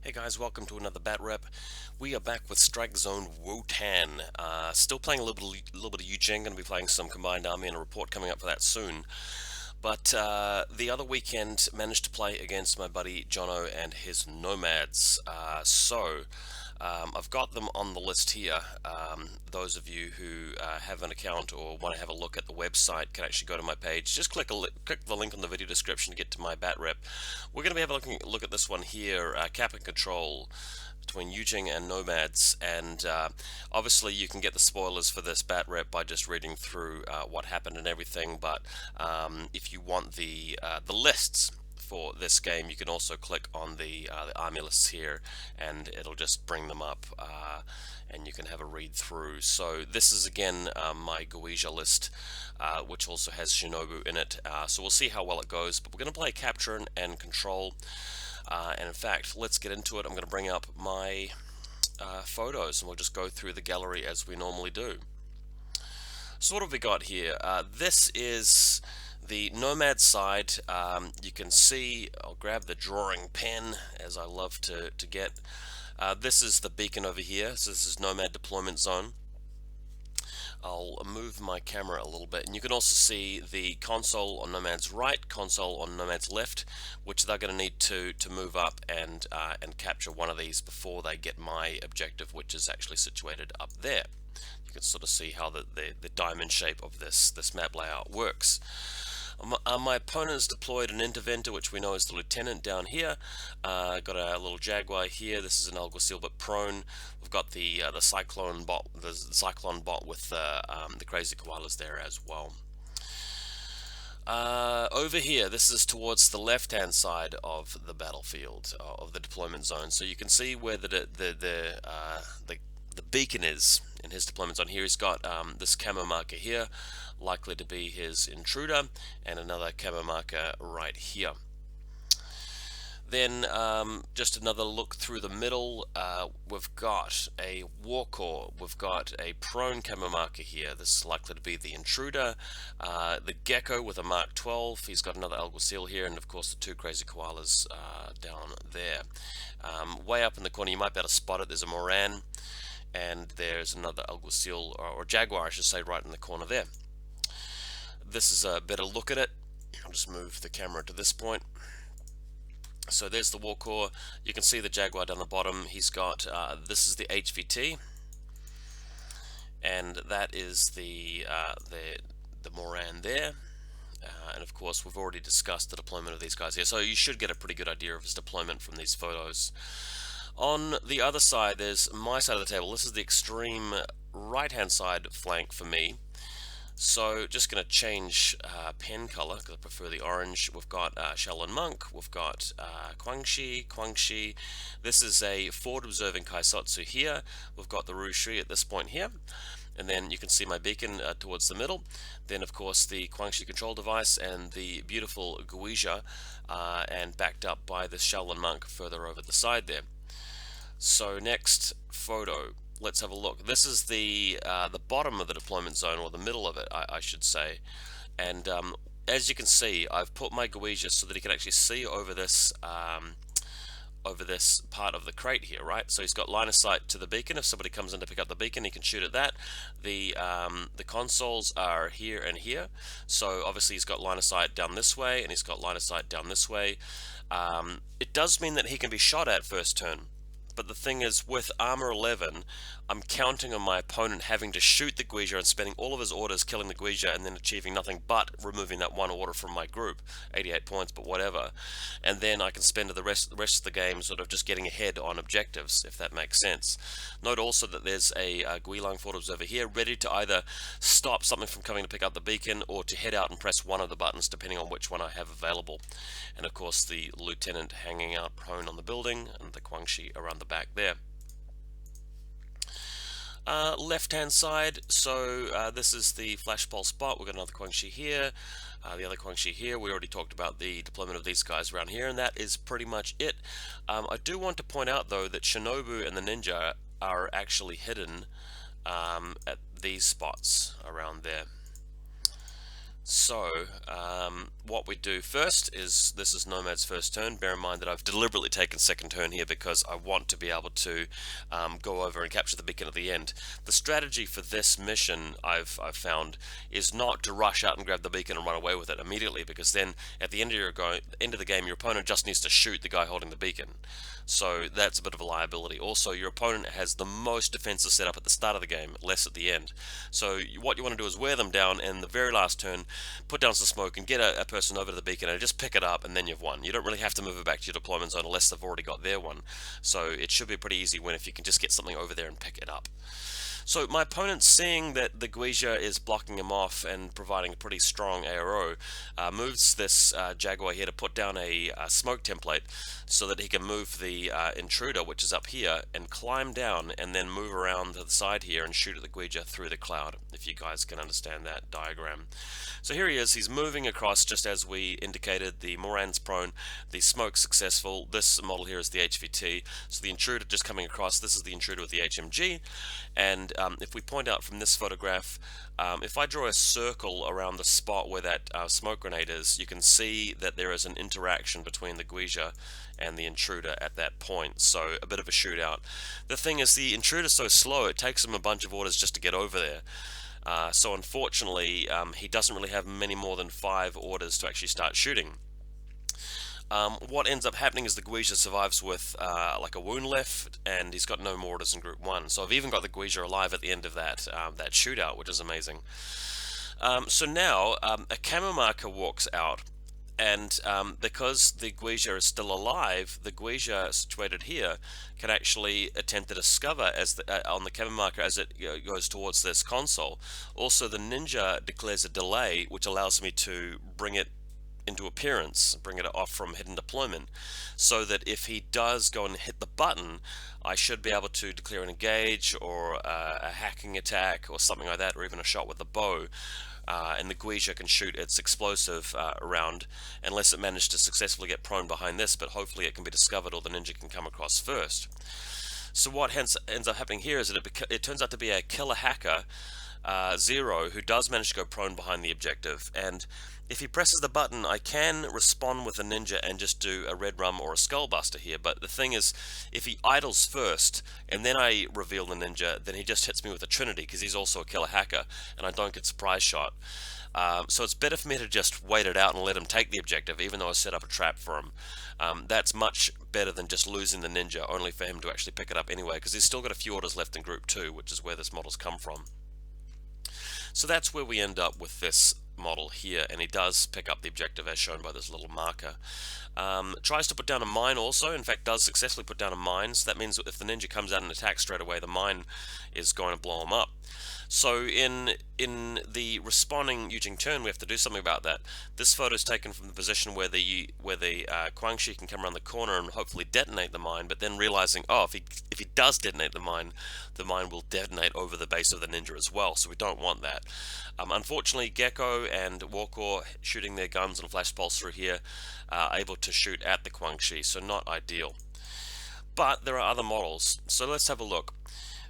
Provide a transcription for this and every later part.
Hey guys, welcome to another Bat Rep. We are back with Strike Zone Wotan. Still playing a little bit of YuJing. Going to be playing some Combined Army and a report coming up for that soon. But the other weekend managed to play against my buddy Jono and his Nomads. I've got them on the list here. Those of you who have an account or want to have a look at the website can actually go to my page. Just click the link on the video description to get to my bat rep. We're going to be having a look at this one here, Cap and Control between YuJing and Nomads, and obviously you can get the spoilers for this bat rep by just reading through what happened and everything. But if you want the lists for this game, you can also click on the army lists here, and it'll just bring them up, and you can have a read through. So this is again my Guija list, which also has Shinobu in it. So we'll see how well it goes. But we're going to play Capture and Control. And in fact, let's get into it. I'm going to bring up my photos, and we'll just go through the gallery as we normally do. So what have we got here? This is the Nomad side. You can see, I'll grab the drawing pen as I love to get. This is the beacon over here. So this is Nomad deployment zone. I'll move my camera a little bit, and you can also see the console on Nomad's right, console on Nomad's left, which they're going to need to move up and capture one of these before they get my objective, which is actually situated up there. You can sort of see how the diamond shape of this map layout works. My opponent has deployed an interventor, which we know is the lieutenant down here. Got a little Jaguar here. This is an Alguacil but prone. We've got the Cyclone bot, with the crazy koalas there as well. Over here, this is towards the left-hand side of the battlefield, of the deployment zone. So you can see where the beacon is in his deployment zone. Here he's got this camo marker here, likely to be his intruder, and another camo marker right here. Then just another look through the middle. We've got a Warcore, we've got a prone camo marker here. This is likely to be the intruder. The Gecko with a Mark 12, he's got another Alguacil here, and of course the two crazy koalas down there. Way up in the corner, you might be able to spot it, there's a Moran, and there's another Alguacil, or Jaguar I should say, right in the corner there. This is a better look at it. I'll just move the camera to this point. So there's the Warcore. You can see the Jaguar down the bottom. He's got, this is the HVT, and that is the Moran there. And of course, we've already discussed the deployment of these guys here, so you should get a pretty good idea of his deployment from these photos. On the other side, there's my side of the table. This is the extreme right-hand side flank for me. So just going to change pen color because I prefer the orange. We've got Shaolin Monk, we've got Guangxi. This is a forward observing Kaisotsu here. We've got the Rushui at this point here. And then you can see my beacon towards the middle. Then of course the Guangxi control device and the beautiful Guija, and backed up by the Shaolin Monk further over the side there. So next photo. Let's have a look. This is the bottom of the deployment zone, or the middle of it, I should say. And as you can see, I've put my Guija so that he can actually see over this part of the crate here, right? So he's got line of sight to the beacon. If somebody comes in to pick up the beacon, he can shoot at that. The consoles are here and here. So obviously he's got line of sight down this way, and he's got line of sight down this way. It does mean that he can be shot at first turn. But the thing is, with armor 11, I'm counting on my opponent having to shoot the Guija and spending all of his orders killing the Guija and then achieving nothing but removing that one order from my group, 88 points, but whatever. And then I can spend the rest of the game sort of just getting ahead on objectives, if that makes sense. Note also that there's a Guilang forward observer here, ready to either stop something from coming to pick up the beacon or to head out and press one of the buttons, depending on which one I have available. And of course the lieutenant hanging out prone on the building, and the Guangxi around the back there. Left hand side, so this is the flash pulse spot. We've got another Guangxi here, the other Guangxi here. We already talked about the deployment of these guys around here, and that is pretty much it. I do want to point out though that Shinobu and the Ninja are actually hidden at these spots around there. So, what we do first is, this is Nomad's first turn. Bear in mind that I've deliberately taken second turn here because I want to be able to go over and capture the beacon at the end. The strategy for this mission, I've found, is not to rush out and grab the beacon and run away with it immediately, because then at the end of the game, your opponent just needs to shoot the guy holding the beacon. So that's a bit of a liability. Also, your opponent has the most defenses set up at the start of the game, less at the end. So what you want to do is wear them down, and the very last turn, put down some smoke and get a person over to the beacon and just pick it up, and then you've won. You don't really have to move it back to your deployment zone unless they've already got their one. So it should be a pretty easy win if you can just get something over there and pick it up. So my opponent, seeing that the Guija is blocking him off and providing a pretty strong ARO, moves this Jaguar here to put down a smoke template so that he can move the intruder, which is up here, and climb down and then move around to the side here and shoot at the Guija through the cloud, if you guys can understand that diagram. So here he is, he's moving across just as we indicated. The Moran's prone, the smoke's successful. This model here is the HVT, so the intruder just coming across. This is the intruder with the HMG, and if we point out from this photograph, if I draw a circle around the spot where that smoke grenade is, you can see that there is an interaction between the Guija and the intruder at that point, so a bit of a shootout. The thing is, the intruder's so slow, it takes him a bunch of orders just to get over there. So unfortunately, he doesn't really have many more than 5 orders to actually start shooting. What ends up happening is the Guija survives with like a wound left, and he's got no more orders in Group 1. So I've even got the Guija alive at the end of that that shootout, which is amazing. So now a camo marker walks out, and because the Guija is still alive, the Guija situated here can actually attempt to discover as on the camo marker as it goes towards this console. Also, the Ninja declares a delay, which allows me to bring it into appearance, bring it off from hidden deployment, so that if he does go and hit the button, I should be able to declare an engage or a hacking attack or something like that, or even a shot with the bow, and the Guija can shoot its explosive round, unless it managed to successfully get prone behind this, but hopefully it can be discovered or the Ninja can come across first. So what ends up happening here is that it turns out to be a killer hacker, Zero, who does manage to go prone behind the objective, and if he presses the button, I can respond with a Ninja and just do a Red Rum or a Skullbuster here, but the thing is, if he idles first and then I reveal the Ninja, then he just hits me with a Trinity, because he's also a killer hacker and I don't get surprise shot. So it's better for me to just wait it out and let him take the objective, even though I set up a trap for him. That's much better than just losing the Ninja, only for him to actually pick it up anyway, because he's still got a few orders left in Group 2, which is where this model's come from. So that's where we end up with this model here, and he does pick up the objective as shown by this little marker. Tries to put down a mine also, in fact does successfully put down a mine, so that means if the Ninja comes out and attacks straight away, the mine is going to blow him up. So in the responding YuJing turn, we have to do something about that. This photo is taken from the position where the Guangxi can come around the corner and hopefully detonate the mine, but then realizing, oh, if he does detonate the mine will detonate over the base of the Ninja as well, so we don't want that. Unfortunately, Gecko and Warcore, shooting their guns and flash pulse through here, are able to shoot at the Guangxi, so not ideal. But there are other models, so let's have a look.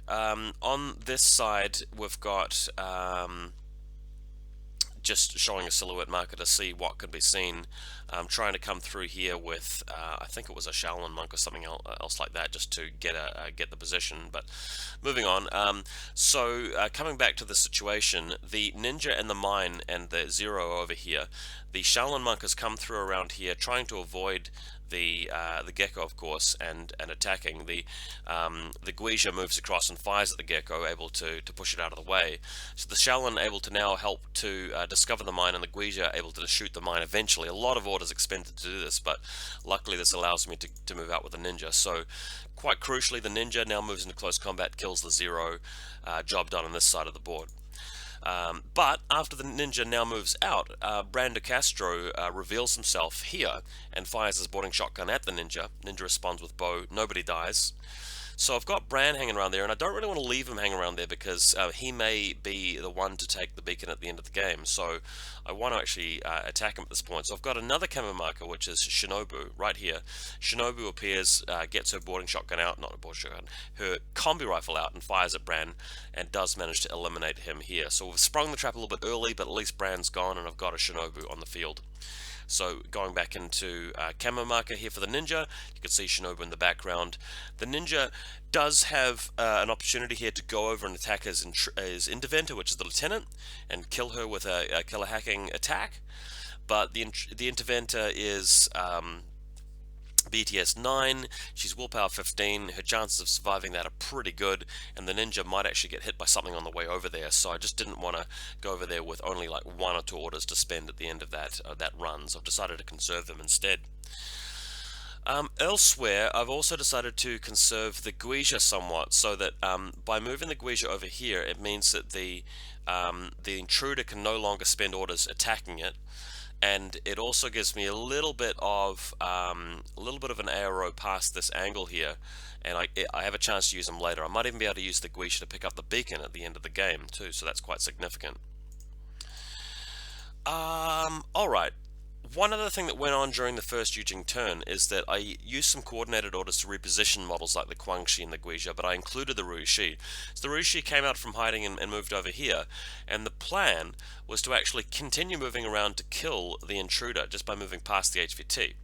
On this side, we've got just showing a silhouette marker to see what can be seen. Trying to come through here with, I think it was a Shaolin monk or something else like that, just to get the position. But moving on, coming back to the situation, the Ninja and the mine and the Zero over here, the Shaolin monk has come through around here, trying to avoid the Gecko, of course, and attacking. The Guija moves across and fires at the Gecko, able to push it out of the way. So the Shaolin able to now help to discover the mine, and the Guija able to shoot the mine eventually. A lot of orders expended to do this, but luckily this allows me to move out with the Ninja. So quite crucially, the Ninja now moves into close combat, kills the Zero. Job done on this side of the board. But after the Ninja now moves out, Brando Castro reveals himself here and fires his boarding shotgun at the Ninja. Ninja responds with bow. Nobody dies. So I've got Bran hanging around there, and I don't really want to leave him hanging around there because he may be the one to take the beacon at the end of the game. So I want to actually attack him at this point. So I've got another camo marker, which is Shinobu, right here. Shinobu appears, gets her boarding shotgun out, not a boarding shotgun, her combi rifle out, and fires at Bran, and does manage to eliminate him here. So we've sprung the trap a little bit early, but at least Bran's gone, and I've got a Shinobu on the field. So going back into camo marker here for the ninja, you can see Shinobu in the background. The ninja does have an opportunity here to go over and attack his interventor, which is the lieutenant, and kill her with a killer hacking attack. But the interventor is BTS 9, she's willpower 15, her chances of surviving that are pretty good, and the ninja might actually get hit by something on the way over there, so I just didn't want to go over there with only like 1 or 2 orders to spend at the end of that run, so I've decided to conserve them instead. Elsewhere, I've also decided to conserve the Guija somewhat, so that by moving the Guija over here, it means that the intruder can no longer spend orders attacking it, and it also gives me a little bit of an arrow past this angle here, and I have a chance to use them later. I might even be able to use the Guisha to pick up the beacon at the end of the game too, so that's quite significant. Alright. One other thing that went on during the first YuJing turn is that I used some coordinated orders to reposition models like the Guangxi and the Guija, but I included the Ruishi. So the Ruishi came out from hiding and moved over here, and the plan was to actually continue moving around to kill the intruder just by moving past the HVT.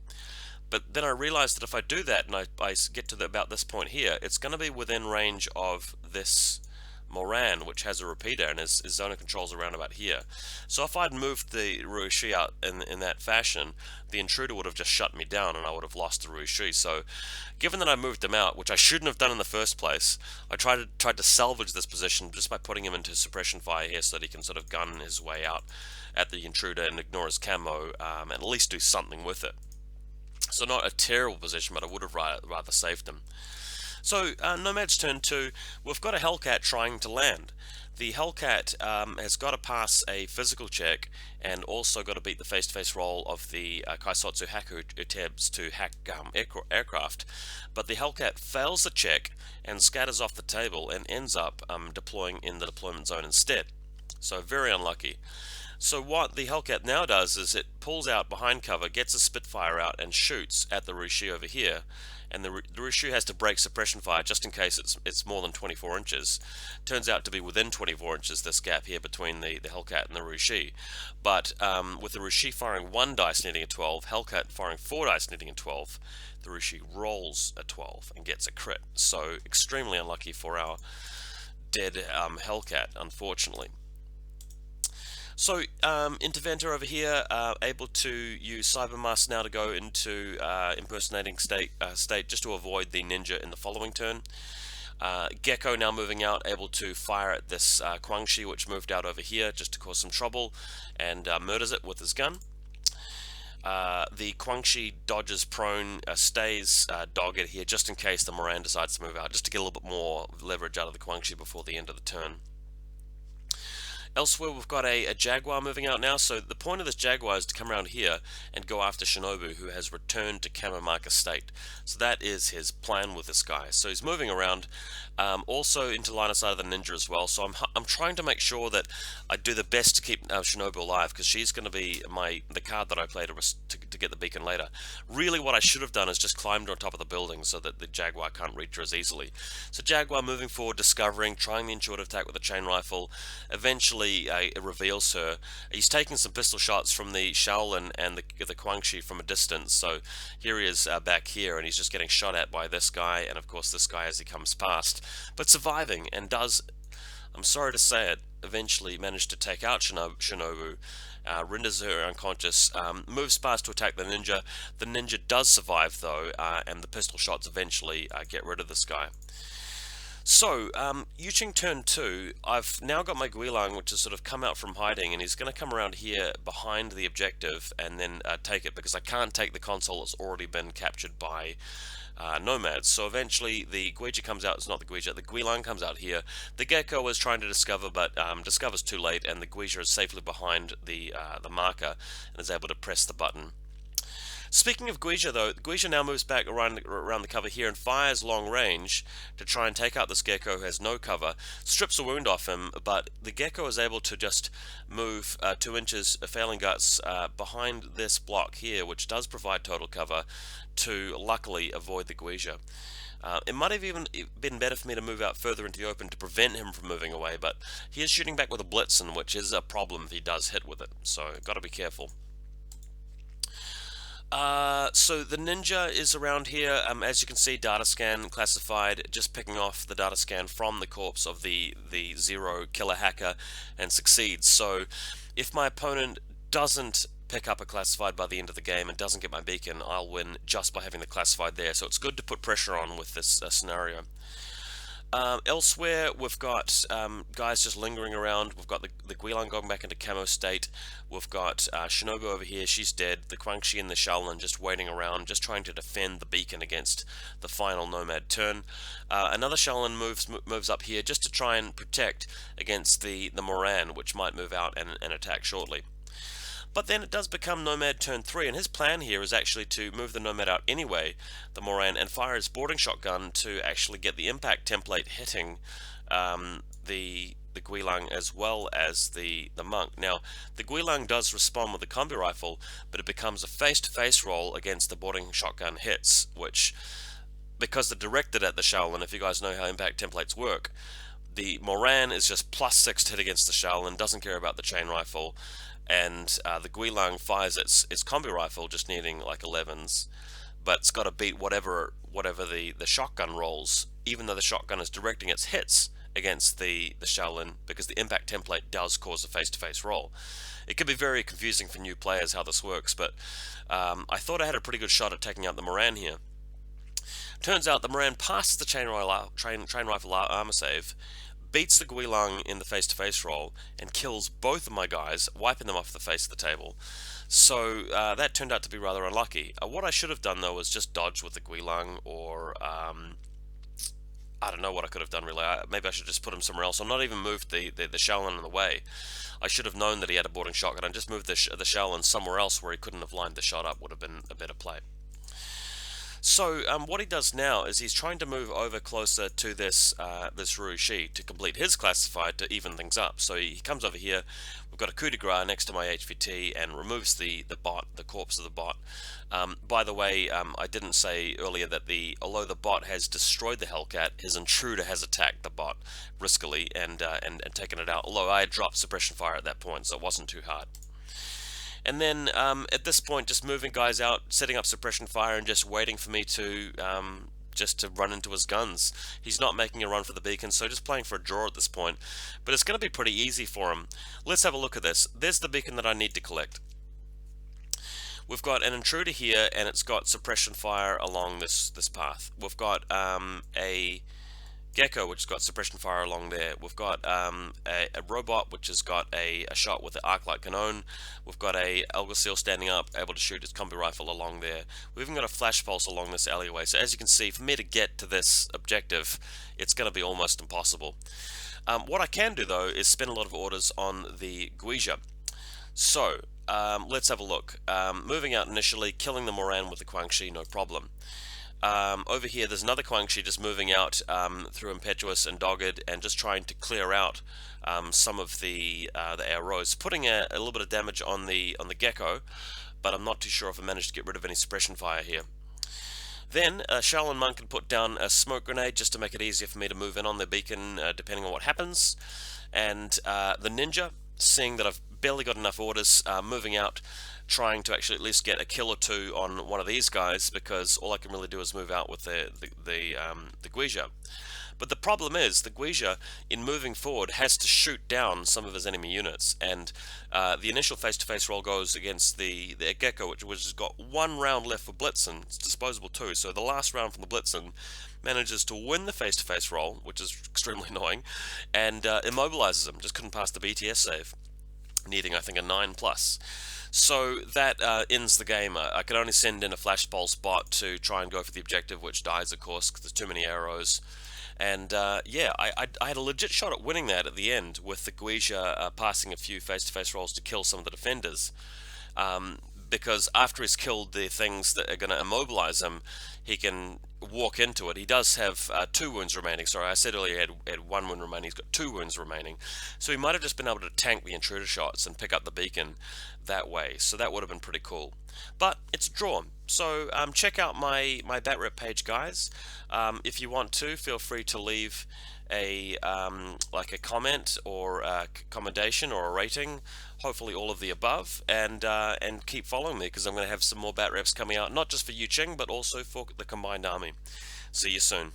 But then I realized that if I do that and I get to about this point here, it's going to be within range of this Moran, which has a repeater and his zone of control is around about here. So if I'd moved the Ruishi out in that fashion, the intruder would have just shut me down and I would have lost the Ruishi. So given that I moved him out, which I shouldn't have done in the first place, I tried to salvage this position just by putting him into suppression fire here so that he can sort of gun his way out at the intruder and ignore his camo, and at least do something with it. So not a terrible position, but I would have rather saved him. So, Nomad's turn 2, we've got a Hellcat trying to land. The Hellcat has got to pass a physical check and also got to beat the face-to-face roll of the Kaisotsu hacker who attempts to hack aircraft. But the Hellcat fails the check and scatters off the table and ends up deploying in the deployment zone instead. So very unlucky. So what the Hellcat now does is it pulls out behind cover, gets a Spitfire out and shoots at the Rishi over here, and the Rishi has to break suppression fire just in case it's more than 24 inches. Turns out to be within 24 inches, this gap here between the Hellcat and the Rishi. But with the Rishi firing 1 dice needing a 12, Hellcat firing 4 dice needing a 12, the Rishi rolls a 12 and gets a crit. So extremely unlucky for our dead Hellcat, unfortunately. So, Interventor over here, able to use Cybermask now to go into impersonating state just to avoid the ninja in the following turn. Gecko now moving out, able to fire at this Guangxi, which moved out over here just to cause some trouble, and murders it with his gun. The Guangxi dodges prone, stays dogged here just in case the Moran decides to move out, just to get a little bit more leverage out of the Guangxi before the end of the turn. Elsewhere, we've got a Jaguar moving out now, so the point of this Jaguar is to come around here and go after Shinobu, who has returned to Camo Marker state. So that is his plan with this guy. So he's moving around, also into line of sight of the ninja as well, so I'm trying to make sure that I do the best to keep Shinobu alive, because she's going to be the card that I play to get the beacon later. Really what I should have done is just climbed on top of the building so that the Jaguar can't reach her as easily. So Jaguar moving forward, discovering, trying the intuitive attack with a chain rifle, eventually it reveals her. He's taking some pistol shots from the Shaolin and the Guangxi from a distance, so here he is back here, and he's just getting shot at by this guy, and of course this guy as he comes past, but surviving, and does, I'm sorry to say it, eventually manage to take out Shinobu, renders her unconscious, moves past to attack the ninja. The ninja does survive though, and the pistol shots eventually get rid of this guy. So, YuJing turn 2, I've now got my Guilang, which has sort of come out from hiding, and he's going to come around here behind the objective and then take it, because I can't take the console that's already been captured by Nomads. So eventually the Guija comes out, it's not the Guija, the Guilang comes out here. The Gecko is trying to discover, but discovers too late, and the Guija is safely behind the marker and is able to press the button. Speaking of Guija, though, Guija now moves back around the cover here and fires long range to try and take out this Gecko who has no cover, strips a wound off him, but the Gecko is able to just move 2 inches, failing guts, behind this block here, which does provide total cover, to luckily avoid the Guija. It might have even been better for me to move out further into the open to prevent him from moving away, but he is shooting back with a Blitzen, which is a problem if he does hit with it, so got to be careful. So the ninja is around here. As you can see, data scan classified, just picking off the data scan from the corpse of the zero killer hacker and succeeds. So if my opponent doesn't pick up a classified by the end of the game and doesn't get my beacon, I'll win just by having the classified there. So it's good to put pressure on with this scenario. Elsewhere, we've got guys just lingering around. We've got the Guilan going back into camo state. We've got Shinobu over here, she's dead. The Guangxi and the Shaolin just waiting around, just trying to defend the beacon against the final Nomad turn. Another Shaolin moves up here just to try and protect against the Moran, which might move out and attack shortly. But then it does become Nomad turn 3, and his plan here is actually to move the Nomad out anyway, the Moran, and fire his boarding shotgun to actually get the impact template hitting the Guilang as well as the Monk. Now, the Guilang does respond with the combi rifle, but it becomes a face-to-face roll against the boarding shotgun hits, which, because they're directed at the Shaolin, if you guys know how impact templates work, the Moran is just +6 to hit against the Shaolin, doesn't care about the chain rifle, and the Guilang fires its combi rifle just needing like 11s, but it's got to beat whatever the shotgun rolls, even though the shotgun is directing its hits against the Shaolin, because the impact template does cause a face-to-face roll. It could be very confusing for new players how this works, but I thought I had a pretty good shot at taking out the Moran here. Turns out the Moran passes the chain rifle armor save, beats the Guilang in the face-to-face roll, and kills both of my guys, wiping them off the face of the table. So that turned out to be rather unlucky. What I should have done, though, was just dodge with the Guilang, or I don't know what I could have done, really. Maybe I should just put him somewhere else, or not even moved the Shaolin in the way. I should have known that he had a boarding shotgun and just moved the Shaolin somewhere else where he couldn't have lined the shot up. Would have been a better play. So what he does now is he's trying to move over closer to this Rushi to complete his classified to even things up. So he comes over here. We've got a coup de grace next to my HVT and removes the bot, the corpse of the bot. By the way, I didn't say earlier that although the bot has destroyed the Hellcat, his intruder has attacked the bot riskily and taken it out. Although I had dropped suppression fire at that point, so it wasn't too hard. And then at this point, just moving guys out, setting up suppression fire, and just waiting for me to just to run into his guns. He's not making a run for the beacon, so just playing for a draw at this point. But it's going to be pretty easy for him. Let's have a look at this. There's the beacon that I need to collect. We've got an intruder here, and it's got suppression fire along this path. We've got a Gecko, which has got suppression fire along there. We've got a robot, which has got a shot with the arc light cannon. We've got a Alguacil standing up, able to shoot his combi rifle along there. We've even got a flash pulse along this alleyway. So as you can see, for me to get to this objective, it's going to be almost impossible. What I can do, though, is spend a lot of orders on the Guija. So let's have a look. Moving out initially, killing the Moran with the Guangxi, no problem. Over here there's another Guangxi just moving out through Impetuous and Dogged, and just trying to clear out some of the arrows, putting a little bit of damage on the Gecko, but I'm not too sure if I managed to get rid of any suppression fire here. Then Shaolin Monk can put down a smoke grenade just to make it easier for me to move in on the beacon depending on what happens. And the Ninja, seeing that I've barely got enough orders, moving out, trying to actually at least get a kill or two on one of these guys, because all I can really do is move out with the Guija. But the problem is, the Guija, in moving forward, has to shoot down some of his enemy units, and the initial face-to-face roll goes against the Gecko, which has got one round left for Blitzen. It's disposable too, so the last round from the Blitzen manages to win the face-to-face roll, which is extremely annoying, and immobilizes him. Just couldn't pass the BTS save, needing, I think, a 9+. So that ends the game. I could only send in a flash pulse bot to try and go for the objective, which dies, of course, because there's too many arrows. And yeah, I had a legit shot at winning that at the end, with the Guija passing a few face-to-face rolls to kill some of the defenders. because after he's killed the things that are going to immobilize him, he can walk into it. He does have 2 wounds remaining. Sorry, I said earlier he had 1 wound remaining. He's got 2 wounds remaining. So he might have just been able to tank the intruder shots and pick up the beacon that way. So that would have been pretty cool. But it's a draw. So check out my bat rep page, guys. If you want to, feel free to leave a like a comment or a commendation or a rating, hopefully all of the above, and keep following me, because I'm going to have some more bat reps coming out, not just for YuJing but also for the combined army. See you soon.